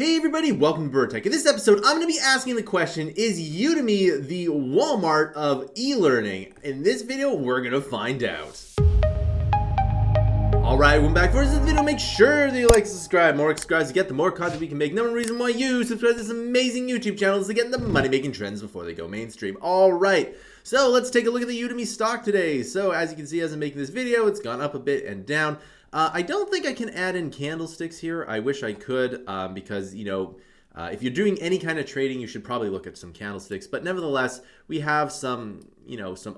Hey everybody, welcome to Bura. In this episode, I'm going to be asking the question, is Udemy the Walmart of e-learning? In this video, we're going to find out. Alright, welcome back. First, this video, make sure that you like, subscribe. More subscribes you get, the more content we can make. Number one reason why you subscribe to this amazing YouTube channel is to get the money-making trends before they go mainstream. Alright, so let's take a look at the Udemy stock today. So as you can see, as I'm making this video, it's gone up a bit and down. I don't think I can add in candlesticks here. I wish I could because, if you're doing any kind of trading, you should probably look at some candlesticks. But nevertheless, we have some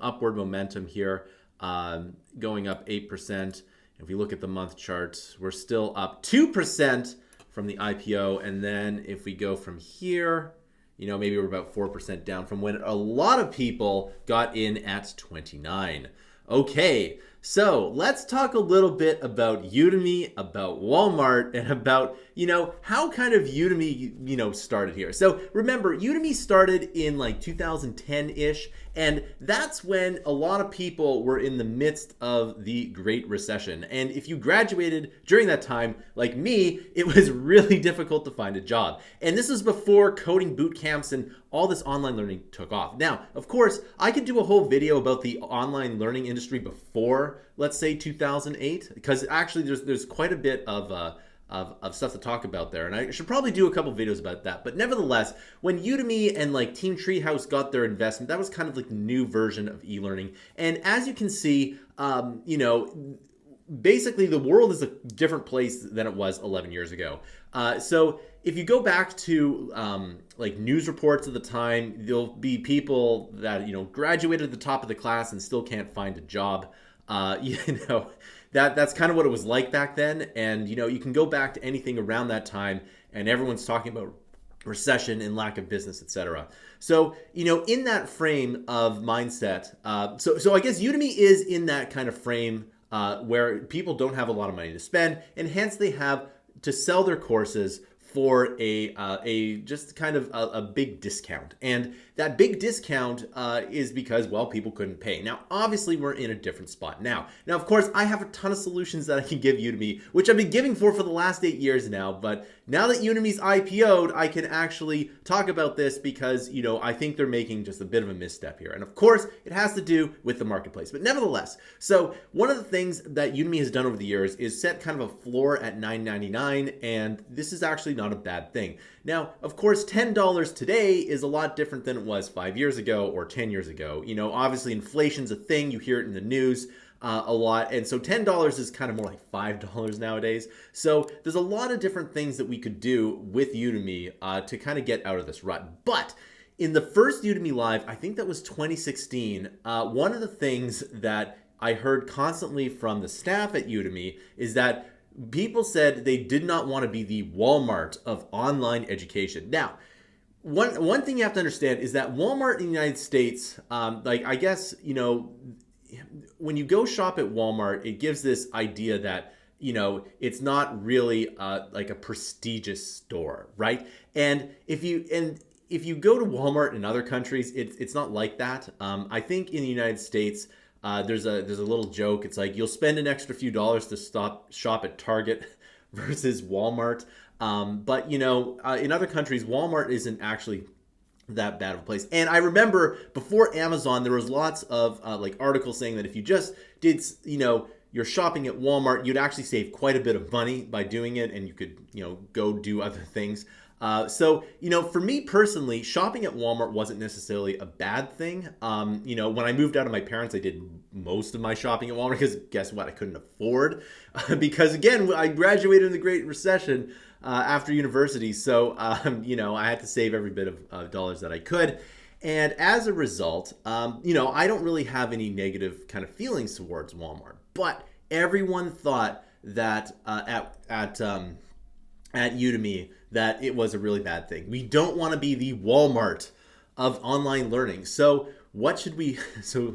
upward momentum here going up 8%. If we look at the month charts, we're still up 2% from the IPO. And then if we go from here, maybe we're about 4% down from when a lot of people got in at 29. Okay, so let's talk a little bit about Udemy, about Walmart, and about, how kind of Udemy, started here. So remember, Udemy started in like 2010-ish, and that's when a lot of people were in the midst of the Great Recession. And if you graduated during that time, like me, it was really difficult to find a job. And this was before coding boot camps and all this online learning took off. Now, of course, I could do a whole video about the online learning industry before, let's say, 2008, because actually there's quite a bit of stuff to talk about there, and I should probably do a couple videos about that. But nevertheless, when Udemy and like Team Treehouse got their investment, that was kind of like the new version of e-learning. And as you can see, basically the world is a different place than it was 11 years ago. So if you go back to like news reports of the time, there'll be people that graduated at the top of the class and still can't find a job. That's kind of what it was like back then. And you can go back to anything around that time and everyone's talking about recession and lack of business, etc. So in that frame of mindset, so I guess Udemy is in that kind of frame where people don't have a lot of money to spend, and hence they have to sell their courses for a just kind of a big discount. And that big discount is because, well, people couldn't pay. Now, obviously, we're in a different spot now. Now, of course, I have a ton of solutions that I can give Udemy, which I've been giving for the last 8 years now. But now that Udemy's IPO'd, I can actually talk about this because, I think they're making just a bit of a misstep here. And of course, it has to do with the marketplace. But nevertheless, so one of the things that Udemy has done over the years is set kind of a floor at $9.99. And this is actually not a bad thing. Now, of course, $10 today is a lot different than it was 5 years ago or 10 years ago. Obviously inflation's a thing. You hear it in the news a lot. And so $10 is kind of more like $5 nowadays. So there's a lot of different things that we could do with Udemy to kind of get out of this rut. But in the first Udemy Live, I think that was 2016, one of the things that I heard constantly from the staff at Udemy is that people said they did not want to be the Walmart of online education. Now, one thing you have to understand is that Walmart in the United States, I guess, when you go shop at Walmart, it gives this idea that, it's not really like a prestigious store, right? And if you go to Walmart in other countries, it's not like that. I think in the United States, there's a little joke. It's like you'll spend an extra few dollars to shop at Target versus Walmart. But in other countries, Walmart isn't actually that bad of a place. And I remember before Amazon, there was lots of like articles saying that if you just did, you're shopping at Walmart, you'd actually save quite a bit of money by doing it, and you could, go do other things. So, for me personally, shopping at Walmart wasn't necessarily a bad thing. When I moved out of my parents, I did most of my shopping at Walmart because guess what? I couldn't afford because, again, I graduated in the Great Recession after university. So, I had to save every bit of dollars that I could. And as a result, I don't really have any negative kind of feelings towards Walmart. But everyone thought that at Udemy that it was a really bad thing. We don't want to be the Walmart of online learning. So what should we, so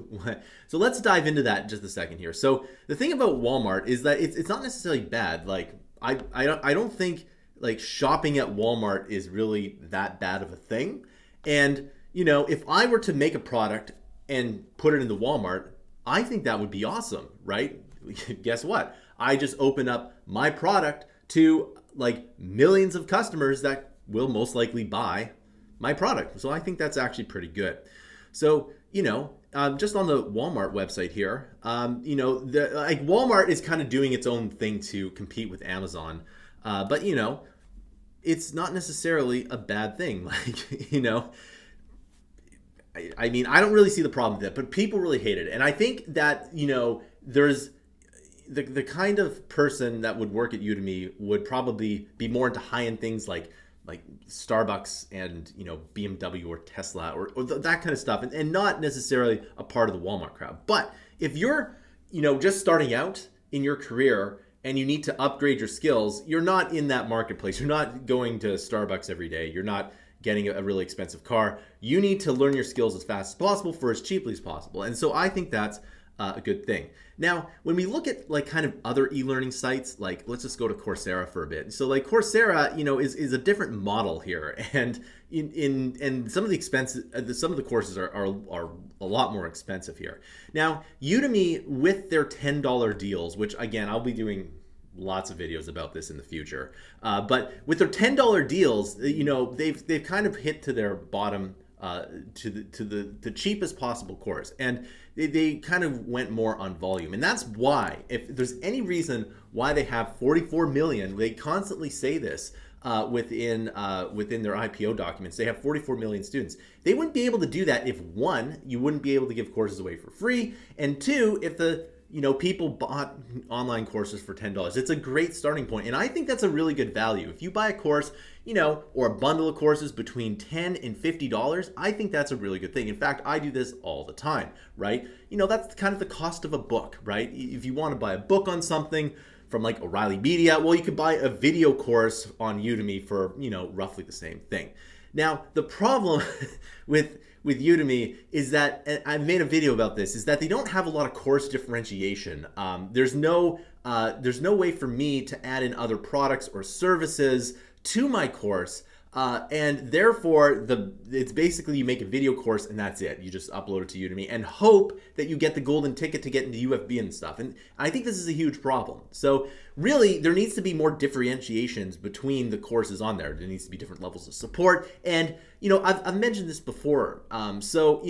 let's dive into that in just a second here. So the thing about Walmart is that it's not necessarily bad. Like I don't think like shopping at Walmart is really that bad of a thing. And if I were to make a product and put it into Walmart, I think that would be awesome, right? Guess what? I just open up my product to like millions of customers that will most likely buy my product. So I think that's actually pretty good. So, just on the Walmart website here, like Walmart is kind of doing its own thing to compete with Amazon. But, it's not necessarily a bad thing. Like, I mean, I don't really see the problem with it, but people really hate it. And I think that, there's the kind of person that would work at Udemy would probably be more into high-end things like Starbucks and BMW or Tesla or that kind of stuff, and not necessarily a part of the Walmart crowd. But if you're just starting out in your career and you need to upgrade your skills, you're not in that marketplace. You're not going to Starbucks every day. You're not getting a really expensive car. You need to learn your skills as fast as possible for as cheaply as possible. And so I think that's a good thing. Now, when we look at like kind of other e-learning sites, like let's just go to Coursera for a bit. So like Coursera, is a different model here, and in some of the expenses, some of the courses are a lot more expensive here. Now, Udemy with their $10 deals, which again I'll be doing lots of videos about this in the future, but with their $10 deals, they've kind of hit to their bottom. To the cheapest possible course, and they kind of went more on volume, and that's why, if there's any reason why they have 44 million, they constantly say this within their IPO documents, they have 44 million students. They wouldn't be able to do that if, one, you wouldn't be able to give courses away for free, and two, if the people bought online courses for $10. It's a great starting point, and I think that's a really good value. If you buy a course, or a bundle of courses between $10 and $50, I think that's a really good thing. In fact, I do this all the time, right? That's kind of the cost of a book, right? If you want to buy a book on something from like O'Reilly Media, well, you could buy a video course on Udemy for, roughly the same thing. Now, the problem with Udemy is that, and I made a video about this, is that they don't have a lot of course differentiation. There's no way for me to add in other products or services to my course, and therefore it's basically you make a video course and that's it. You just upload it to Udemy and hope that you get the golden ticket to get into UFB and stuff. And I think this is a huge problem. So really, there needs to be more differentiations between the courses on there. There needs to be different levels of support. And I've mentioned this before. So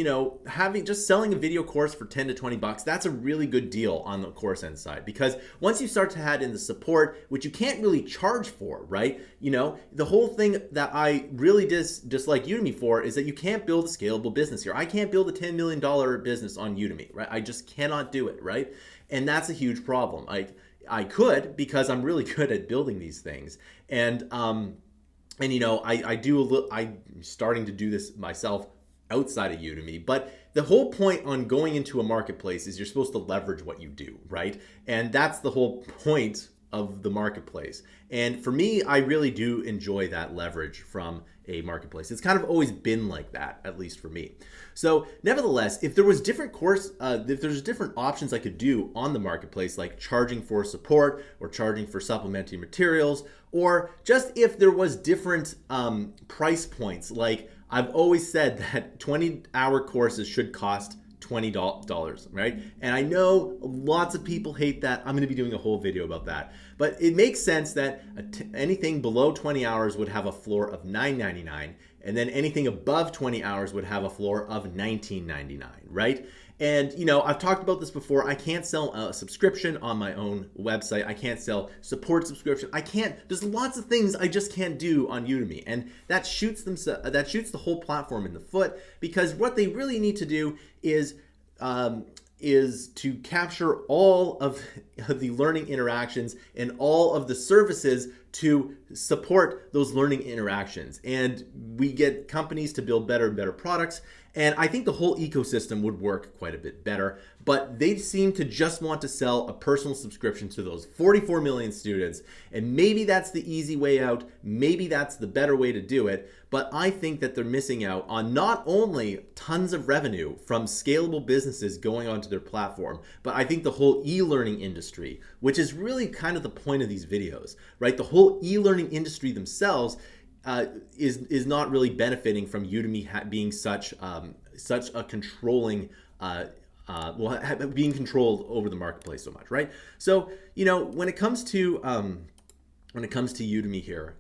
selling a video course for 10 to 20 bucks, that's a really good deal on the course end side, because once you start to add in the support, which you can't really charge for, right? The whole thing that I really dislike Udemy for is that you can't build a scalable business here. I can't build a $10 million business on Udemy, right? I just cannot do it, right? And that's a huge problem. I could, because I'm really good at building these things. And I'm starting to do this myself outside of Udemy, but the whole point on going into a marketplace is you're supposed to leverage what you do, right? And that's the whole point of the marketplace. And for me, I really do enjoy that leverage from a marketplace. It's kind of always been like that, at least for me. So nevertheless, if there was different if there's different options I could do on the marketplace, like charging for support or charging for supplementary materials, or just if there was different price points, like I've always said that 20-hour courses should cost $20, right? And I know lots of people hate that. I'm going to be doing a whole video about that. But it makes sense that anything below 20 hours would have a floor of $9.99, and then anything above 20 hours would have a floor of $19.99, right? And I've talked about this before. I can't sell a subscription on my own website. I can't sell support subscription. There's lots of things I just can't do on Udemy, and that shoots the whole platform in the foot, because what they really need to do is to capture all of the learning interactions and all of the services to support those learning interactions. And we get companies to build better and better products. And I think the whole ecosystem would work quite a bit better. But they seem to just want to sell a personal subscription to those 44 million students. And maybe that's the easy way out. Maybe that's the better way to do it. But I think that they're missing out on not only tons of revenue from scalable businesses going onto their platform, but I think the whole e-learning industry, which is really kind of the point of these videos, right? The whole e-learning industry themselves is not really benefiting from Udemy being such a controlling, being controlled over the marketplace so much, right? So when it comes to when it comes to Udemy here.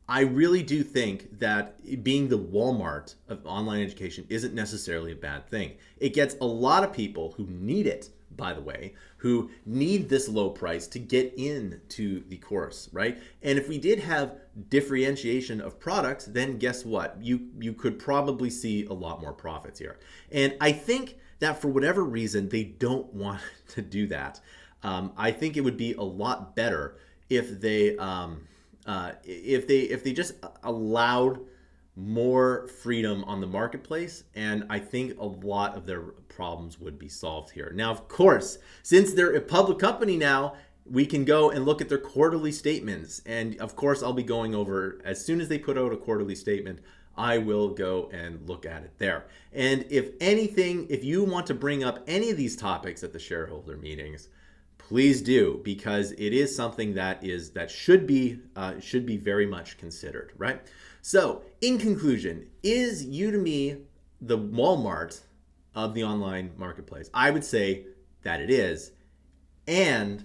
I really do think that being the Walmart of online education isn't necessarily a bad thing. It gets a lot of people who need it, by the way, who need this low price to get into the course, right? And if we did have differentiation of products, then guess what? You could probably see a lot more profits here. And I think that for whatever reason, they don't want to do that. I think it would be a lot better if they just allowed more freedom on the marketplace, and I think a lot of their problems would be solved here. Now, of course, since they're a public company now, we can go and look at their quarterly statements, and of course I'll be going over, as soon as they put out a quarterly statement, I will go and look at it there. And if anything, if you want to bring up any of these topics at the shareholder meetings, please do, because it is something that should be very much considered, right? So, in conclusion, is Udemy the Walmart of the online marketplace? I would say that it is, and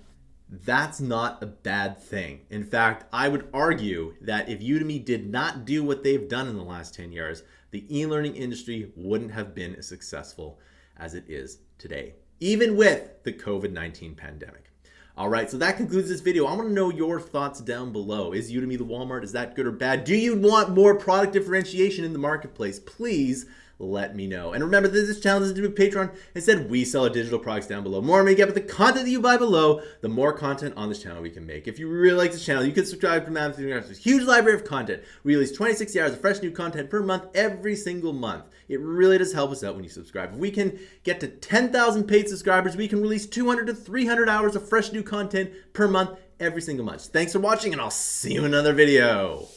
that's not a bad thing. In fact, I would argue that if Udemy did not do what they've done in the last 10 years, the e-learning industry wouldn't have been as successful as it is today, even with the COVID-19 pandemic. All right, so that concludes this video. I want to know your thoughts down below. Is Udemy the Walmart? Is that good or bad? Do you want more product differentiation in the marketplace? Please let me know. And remember that this channel is to be Patreon. Instead, we sell our digital products down below. More we get with the content that you buy below, the more content on this channel we can make. If you really like this channel, you can subscribe to There's a huge library of content. We release 26 hours of fresh new content per month, every single month. It really does help us out when you subscribe. If we can get to 10,000 paid subscribers, we can release 200 to 300 hours of fresh new content per month, every single month. Thanks for watching, and I'll see you in another video.